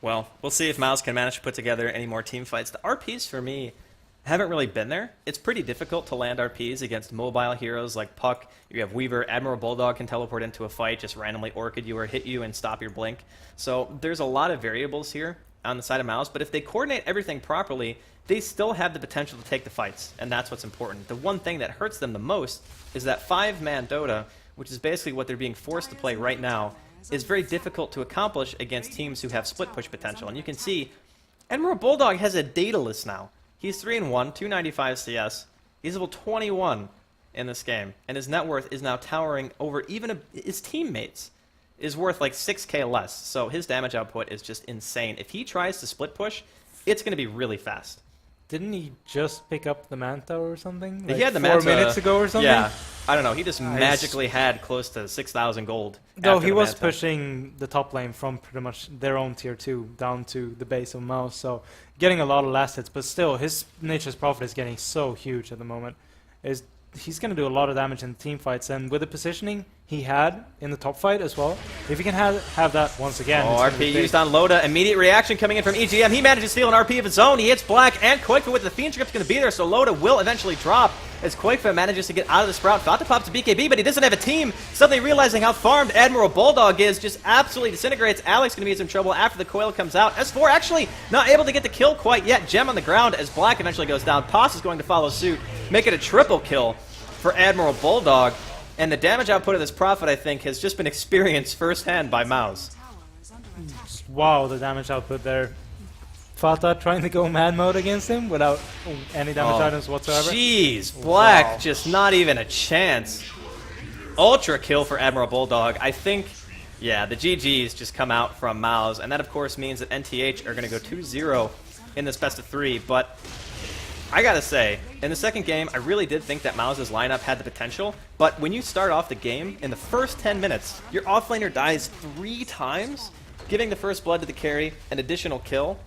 Well, we'll see if Mouse can manage to put together any more team fights. The RPs, for me, haven't really been there. It's pretty difficult to land RPs against mobile heroes like Puck. You have Weaver. Admiral Bulldog can teleport into a fight, just randomly Orchid you or hit you and stop your blink. So there's a lot of variables here on the side of Mouse, but if they coordinate everything properly, they still have the potential to take the fights, and that's what's important. The one thing that hurts them the most is that 5-man Dota, which is basically what they're being forced to play right now, is very difficult to accomplish against teams who have split push potential. And you can see Admiral Bulldog has a Daedalus now. He's 3-1, 295 CS. He's level 21 in this game, and his net worth is now towering over even his teammates is worth like 6k less. So his damage output is just insane. If he tries to split push, it's going to be really fast. Didn't he just pick up the Manta or something? Like he had the 4 Manta minutes ago or something? Yeah, I don't know. He just magically had close to 6,000 gold. Though he was pushing the top lane from pretty much their own tier 2 down to the base of Mouse, so getting a lot of last hits, but still, his Nature's Prophet is getting so huge at the moment. He's going to do a lot of damage in team fights, and with the positioning he had in the top fight as well, if he can have that once again. Oh, RP used on Loda. Immediate reaction coming in from EGM. He manages to steal an RP of his own. He hits Black and Koikfa with the Fiend Script's going to be there, so Loda will eventually drop as Koikfa manages to get out of the Sprout. Fata pops to BKB, but he doesn't have a team. Suddenly realizing how farmed Admiral Bulldog is, just absolutely disintegrates. Alex going to be in some trouble after the coil comes out. S4 actually not able to get the kill quite yet. Gem on the ground as Black eventually goes down. Pos is going to follow suit, make it a triple kill for Admiral Bulldog. And the damage output of this Prophet, I think, has just been experienced firsthand by Mouse. Wow, the damage output there. Fata trying to go man mode against him without any damage items whatsoever. Jeez, Black, Wow. just not even a chance. Ultra kill for Admiral Bulldog. I think, yeah, the GGs just come out from Mouse, and that of course means that NTH are going to go 2-0 in this best of 3, but I gotta say, in the second game, I really did think that Mouse's lineup had the potential, but when you start off the game, in the first 10 minutes, your offlaner dies 3 times, giving the first blood to the carry, an additional kill,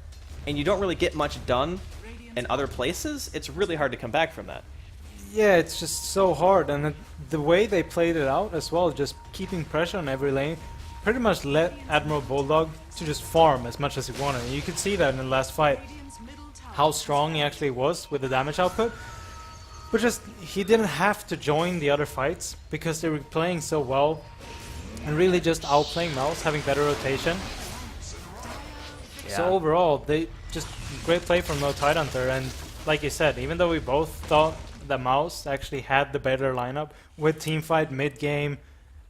and you don't really get much done in other places. It's really hard to come back from that. Yeah, it's just so hard, and the way they played it out as well, just keeping pressure on every lane, pretty much let Admiral Bulldog to just farm as much as he wanted. And you could see that in the last fight, how strong he actually was with the damage output. But just, he didn't have to join the other fights because they were playing so well and really just outplaying Mouse, having better rotation. So overall, they just great play from No Tidehunter, and like you said, even though we both thought that Mouse actually had the better lineup with teamfight, mid-game,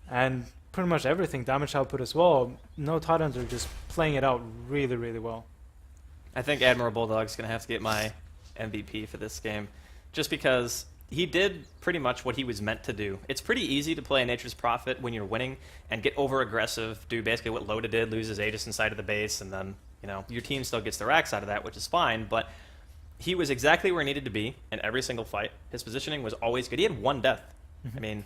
and pretty much everything, damage output as well, No Tidehunter just playing it out really, really well. I think Admiral Bulldog's going to have to get my MVP for this game, just because he did pretty much what he was meant to do. It's pretty easy to play Nature's Prophet when you're winning and get over-aggressive, do basically what Loda did, lose his Aegis inside of the base, and then, you know, your team still gets the racks out of that, which is fine, but he was exactly where he needed to be in every single fight. His positioning was always good. He had 1 death. I mean,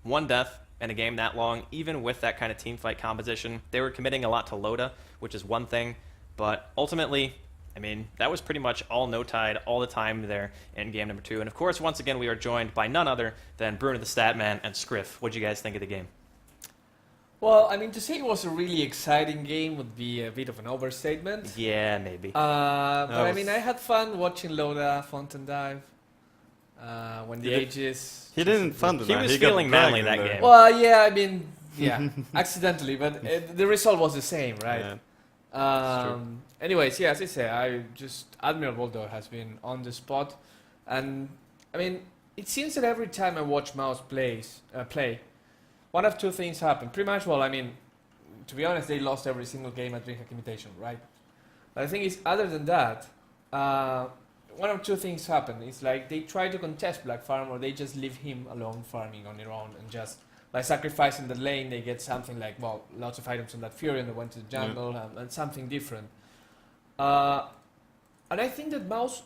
1 death in a game that long, even with that kind of team fight composition. They were committing a lot to Loda, which is one thing, but ultimately, I mean, that was pretty much all No Tide all the time there in game number 2. And of course, once again, we are joined by none other than Bruno the Statman and Scriff. What did you guys think of the game? Well, I mean, to say it was a really exciting game would be a bit of an overstatement. Yeah, maybe. But I mean, I had fun watching Loda Fountain Dive. When the Aegis... He didn't fun He tonight. was got feeling dragged manly in that there. game. Well, yeah, I mean, yeah, accidentally, but the result was the same, right? Yeah. Anyways, yeah, as I say, Admiral Bulldog has been on the spot, and I mean, it seems that every time I watch Mouse play, one of 2 things happen. Pretty much, well, I mean, to be honest, they lost every single game at Dreamhack Invitational, right? But the thing is, other than that, one of 2 things happen. It's like they try to contest Black Farm, or they just leave him alone farming on their own, and just by sacrificing the lane, they get something like, well, lots of items on that Fury, and they went to the jungle, and something different. And I think that Mouse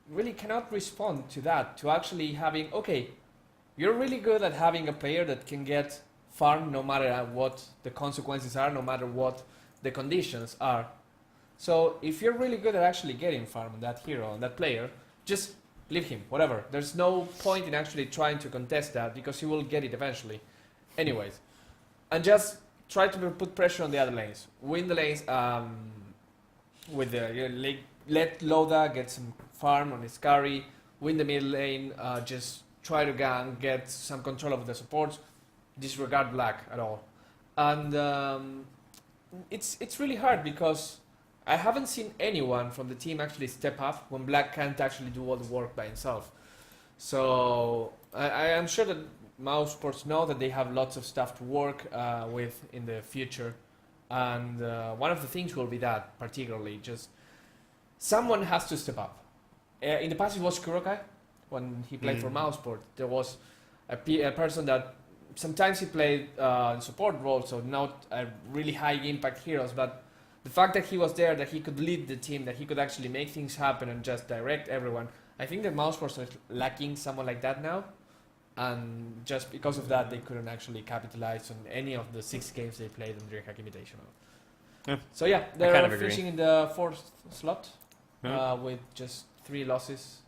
really cannot respond to that, to actually having, okay, you're really good at having a player that can get farm no matter what the consequences are, no matter what the conditions are. So if you're really good at actually getting farm on that hero, on that player, just leave him, whatever. There's no point in actually trying to contest that, because he will get it eventually. Anyways, and just try to put pressure on the other lanes. Win the lanes with the let Loda get some farm on his carry, win the mid lane, just try to get some control of the supports, disregard Black at all. And it's really hard, because I haven't seen anyone from the team actually step up when Black can't actually do all the work by himself. So I am sure that Mousesports know that they have lots of stuff to work with in the future. And one of the things will be that, particularly, just someone has to step up. In the past it was Kurokai, when he played for Mousesports. There was a person that sometimes he played in support roles, so not a really high impact heroes, but the fact that he was there, that he could lead the team, that he could actually make things happen and just direct everyone. I think that Mousesports are lacking someone like that now, and just because of that, they couldn't actually capitalize on any of the 6 games they played in Dreamhack Invitational. Yeah. So yeah, kind they're of agree. finishing in the 4th slot Yeah. with just 3 losses.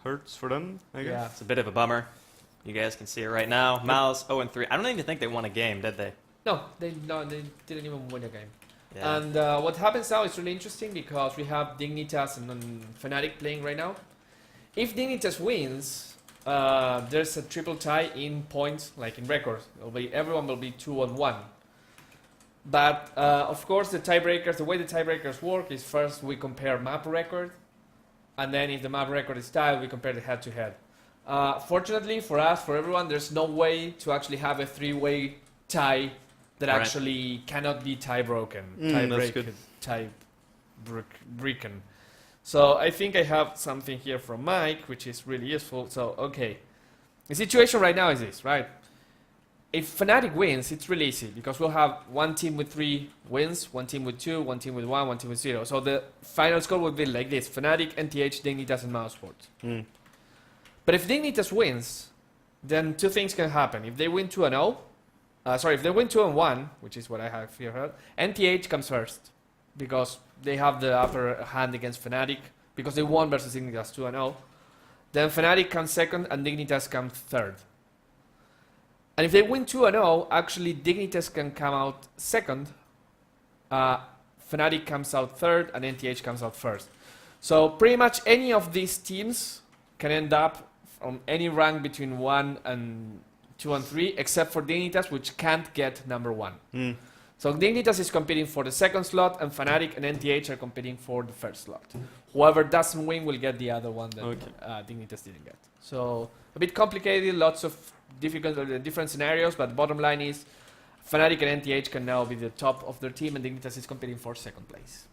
Hurts for them, I guess. Yeah. It's a bit of a bummer. You guys can see it right now. Mouse 0-3. I don't even think they won a game, did they? No, they didn't even win a game. Yeah. And what happens now is really interesting, because we have Dignitas and Fnatic playing right now. If Dignitas wins, there's a triple tie in points, like in records. Everyone will be 2-1. But of course, the way the tiebreakers work is, first we compare map record, and then if the map record is tied, we compare the head-to-head. Fortunately for us, for everyone, there's no way to actually have a 3-way tie that Right. actually cannot be tie broken. That's good. Bricken. So I think I have something here from Mike, which is really useful. So, okay. The situation right now is this, right? If Fnatic wins, it's really easy because we'll have one team with 3 wins, one team with 2, one team with 1, one team with 0. So the final score will be like this: Fnatic, NTH, Dignitas, and Mousesports. Mm. But if Dignitas wins, then 2 things can happen. If they win 2-0, if they win 2-1, which is what I have here heard, NTH comes first because they have the upper hand against Fnatic because they won versus Dignitas 2-0. Then Fnatic comes second and Dignitas comes third. And if they win 2-0, actually Dignitas can come out second, Fnatic comes out third, and NTH comes out first. So pretty much any of these teams can end up on any rank between 1 and 2 and 3, except for Dignitas, which can't get number 1. Mm. So Dignitas is competing for the second slot, and Fnatic and NTH are competing for the first slot. Whoever doesn't win will get the other one that Dignitas didn't get. So a bit complicated, lots of different scenarios, but bottom line is Fnatic and NTH can now be the top of their team, and Dignitas is competing for second place.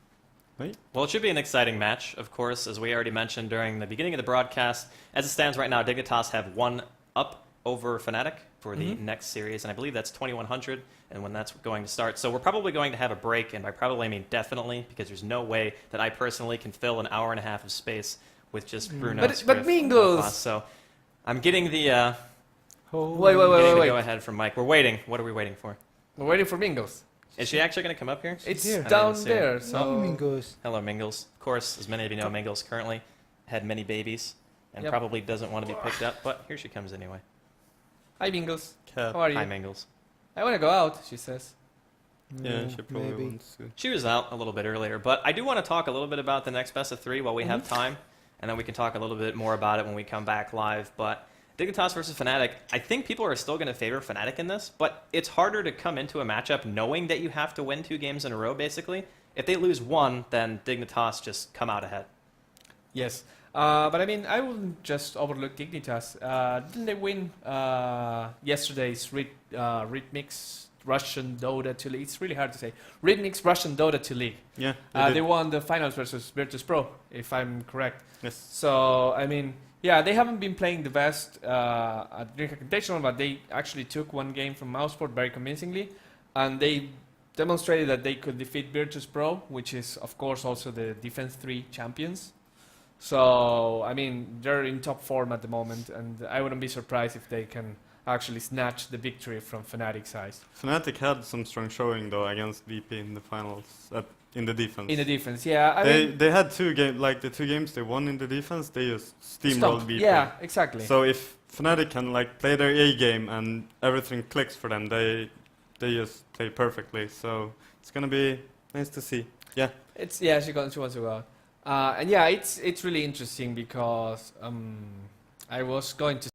Right. Well, it should be an exciting match, of course, as we already mentioned during the beginning of the broadcast. As it stands right now, Dignitas have 1 up over Fnatic for the next series, and I believe that's 2100, and when that's going to start. So we're probably going to have a break, and by probably I mean definitely, because there's no way that I personally can fill an hour and a half of space with just Bruno. But Mingles! So I'm getting the Wait. go ahead from Mike. We're waiting. What are we waiting for? We're waiting for Mingles. Is she actually going to come up here? It's here. down I didn't see there. her. So Mingos. Hello, Mingles. Of course, as many of you know, Mingles currently had many babies and Yep. probably doesn't want to be picked up, but here she comes anyway. Hi Mingles. Cat. How are you? Hi, Mingles. I want to go out, she says. Yeah, she probably maybe. wants to. She was out a little bit earlier, but I do want to talk a little bit about the next best of 3 while we have time, and then we can talk a little bit more about it when we come back live. But Dignitas versus Fnatic, I think people are still going to favor Fnatic in this, but it's harder to come into a matchup knowing that you have to win 2 games in a row, basically. If they lose 1, then Dignitas just come out ahead. Yes. But I mean, I wouldn't just overlook Dignitas. Didn't they win yesterday's Rhythmix Russian Dota 2 League? It's really hard to say. Rhythmix Russian Dota 2 League. Yeah, They won the finals versus Virtus Pro, if I'm correct. Yes. So, I mean, yeah, they haven't been playing the best at Dreamhack Invitational, but they actually took 1 game from Mousesports very convincingly, and they demonstrated that they could defeat Virtus Pro, which is, of course, also the Defense 3 champions. So, I mean, they're in top form at the moment, and I wouldn't be surprised if they can actually snatch the victory from Fnatic's side. Fnatic had some strong showing though against VP in the finals in the defense. In the defense, yeah. They had 2 games, like the 2 games they won in the defense, they just steamrolled VP. Yeah, exactly. So if Fnatic can like play their A game and everything clicks for them, they just play perfectly. So it's gonna be nice to see. Yeah. She wants to go out. And yeah, it's really interesting because I was going to